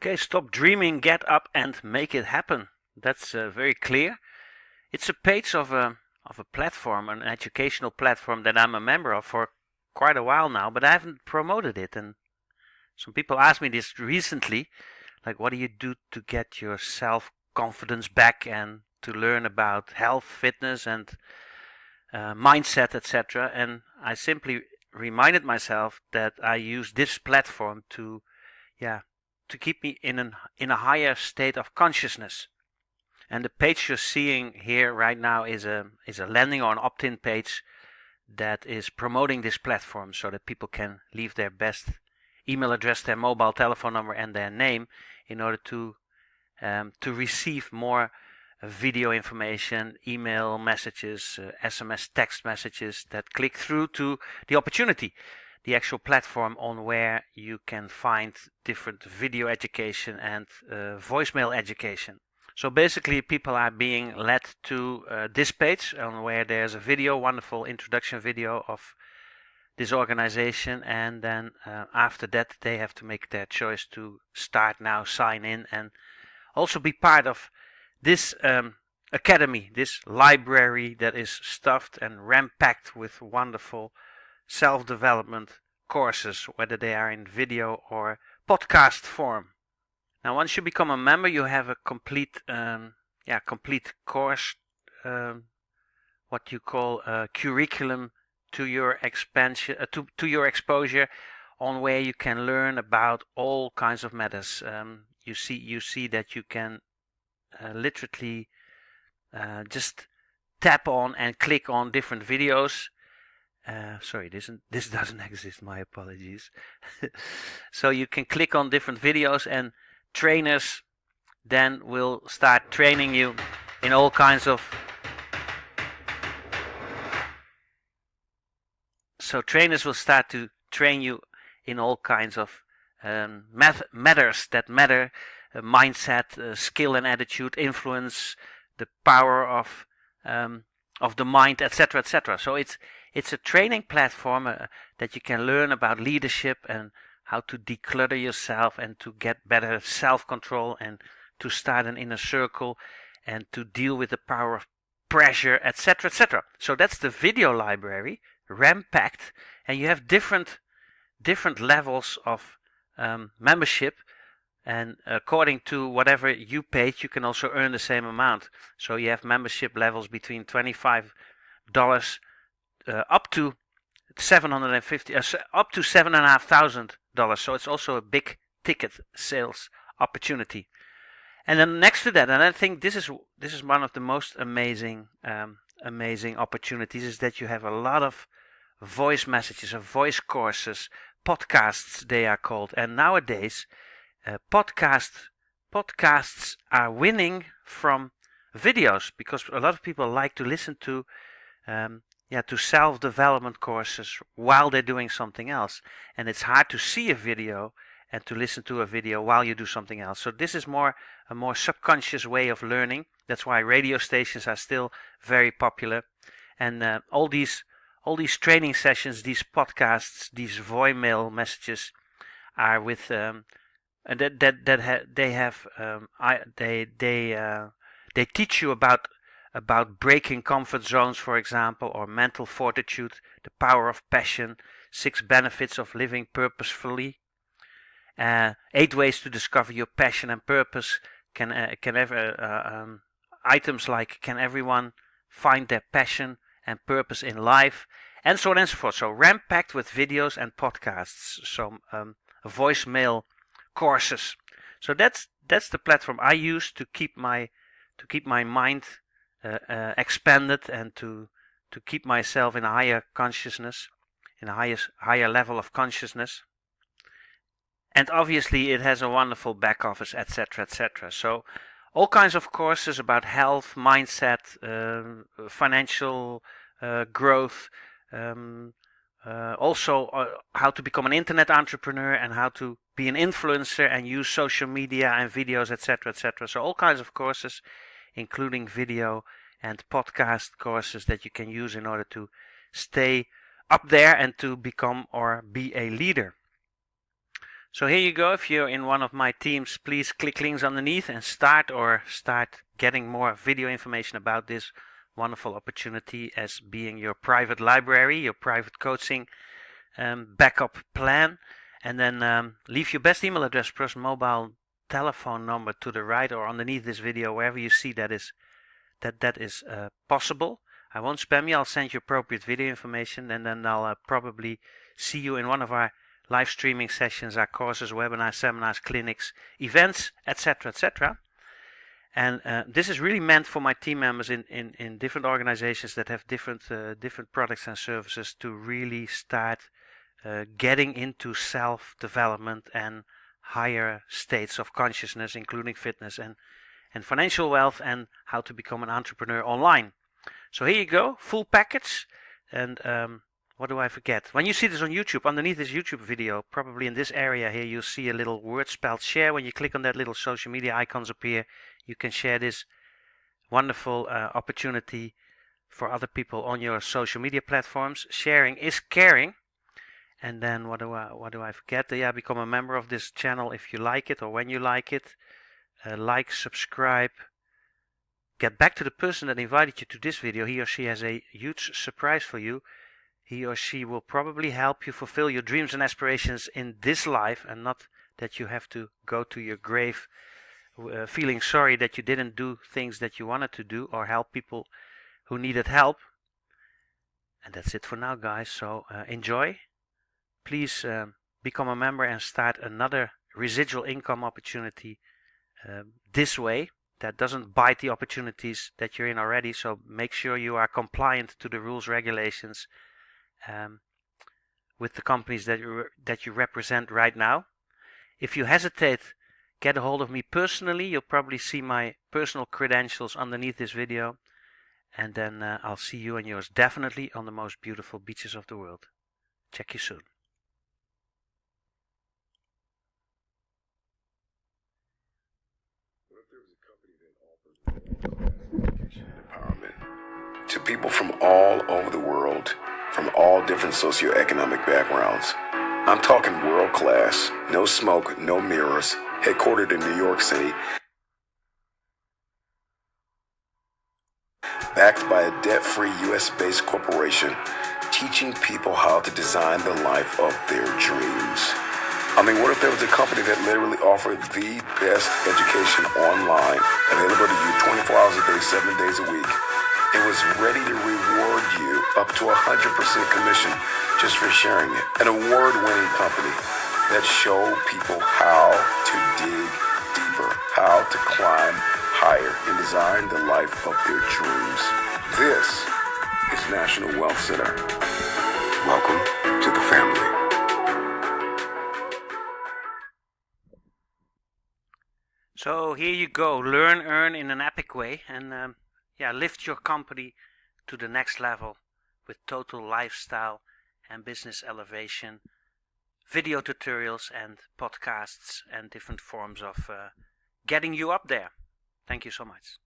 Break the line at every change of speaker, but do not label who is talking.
Okay, stop dreaming, get up and make it happen. That's very clear. It's a page of a platform, an educational platform that I'm a member of for quite a while now, but I haven't promoted it. And some people asked me this recently, like, what do you do to get your self-confidence back and to learn about health, fitness, and mindset, etc. And I simply reminded myself that I use this platform to keep me in a higher state of consciousness. And the page you're seeing here right now is a landing or an opt-in page that is promoting this platform so that people can leave their best email address, their mobile telephone number, and their name in order to receive more video information, email messages, SMS text messages that click through to the opportunity, the actual platform on where you can find different video education and voicemail education. So basically people are being led to this page on where there's a video, wonderful introduction video of this organization, and then after that they have to make their choice to start now, sign in, and also be part of this academy, this library that is stuffed and ram-packed with wonderful self-development courses, whether they are in video or podcast form. Now, once you become a member, you have a complete course, what you call a curriculum to your expansion, to your exposure, on where you can learn about all kinds of matters. You see that you can literally just tap on and click on different videos. Sorry, this doesn't exist. My apologies. So you can click on different videos, and trainers then will start training you in all kinds of. So trainers will start to train you in all kinds of matters that matter: mindset, skill and attitude, influence, the power of the mind, etc., etc. So it's a training platform that you can learn about leadership and how to declutter yourself and to get better self-control and to start an inner circle and to deal with the power of pressure, etc., etc. So that's the video library, ram-packed, and you have different levels of membership, and according to whatever you paid, you can also earn the same amount. So you have membership levels between $25 up to $750, up to $7,500. So it's also a big ticket sales opportunity. And then next to that, and I think this is one of the most amazing opportunities, is that you have a lot of voice messages, of voice courses, podcasts they are called. And nowadays, podcasts are winning from videos, because a lot of people like to listen to self-development courses while they're doing something else, and it's hard to see a video and to listen to a video while you do something else. So this is a more subconscious way of learning. That's why radio stations are still very popular, and all these training sessions, these podcasts, these voicemail messages are with they teach you about breaking comfort zones, for example, or mental fortitude, the power of passion, 6 benefits of living purposefully, 8 ways to discover your passion and purpose. Items like, can everyone find their passion and purpose in life, and so on and so forth. So ram-packed with videos and podcasts, some voicemail courses. So that's the platform I use to keep my mind expanded, and to keep myself in a higher consciousness, in a higher level of consciousness. And obviously it has a wonderful back office, etc., etc. So all kinds of courses about health, mindset, financial growth, also how to become an internet entrepreneur and how to be an influencer and use social media and videos, etc., etc. So all kinds of courses, including video and podcast courses that you can use in order to stay up there and to become or be a leader. So here you go. If you're in one of my teams, please click links underneath and start getting more video information about this wonderful opportunity as being your private library, your private coaching backup plan. And then leave your best email address plus mobile telephone number to the right or underneath this video, wherever you see that is possible. I won't spam you. I'll send you appropriate video information, and then I'll probably see you in one of our live streaming sessions, our courses, webinars, seminars, clinics, events, etc., etc. And this is really meant for my team members in different organizations that have different products and services to really start getting into self-development and higher states of consciousness, including fitness and financial wealth, and how to become an entrepreneur online. So here you go, full package. And what do I forget? When you see this on YouTube, underneath this YouTube video, probably in this area here, you'll see a little word spelled share. When you click on that, little social media icons appear. You can share this wonderful opportunity for other people on your social media platforms. Sharing is caring. And then what do I forget? Yeah, become a member of this channel if you like it or when you like it. Like, subscribe. Get back to the person that invited you to this video. He or she has a huge surprise for you. He or she will probably help you fulfill your dreams and aspirations in this life, and not that you have to go to your grave feeling sorry that you didn't do things that you wanted to do or help people who needed help. And that's it for now, guys. So enjoy. Please become a member and start another residual income opportunity this way. That doesn't bite the opportunities that you're in already. So make sure you are compliant to the rules, regulations with the companies that you represent right now. If you hesitate, get a hold of me personally. You'll probably see my personal credentials underneath this video. And then I'll see you and yours definitely on the most beautiful beaches of the world. Check you soon.
Empowerment to people from all over the world, from all different socioeconomic backgrounds. I'm talking world class, no smoke, no mirrors, headquartered in New York City, backed by a debt-free US-based corporation, teaching people how to design the life of their dreams. I mean, what if there was a company that literally offered the best education online, available to you 24 hours a day, 7 days a week? It was ready to reward you up to 100% commission just for sharing it. An award-winning company that showed people how to dig deeper, how to climb higher and design the life of their dreams. This is National Wealth Center. Welcome to the family.
So here you go, learn, earn in an epic way, and lift your company to the next level with total lifestyle and business elevation, video tutorials and podcasts and different forms of getting you up there. Thank you so much.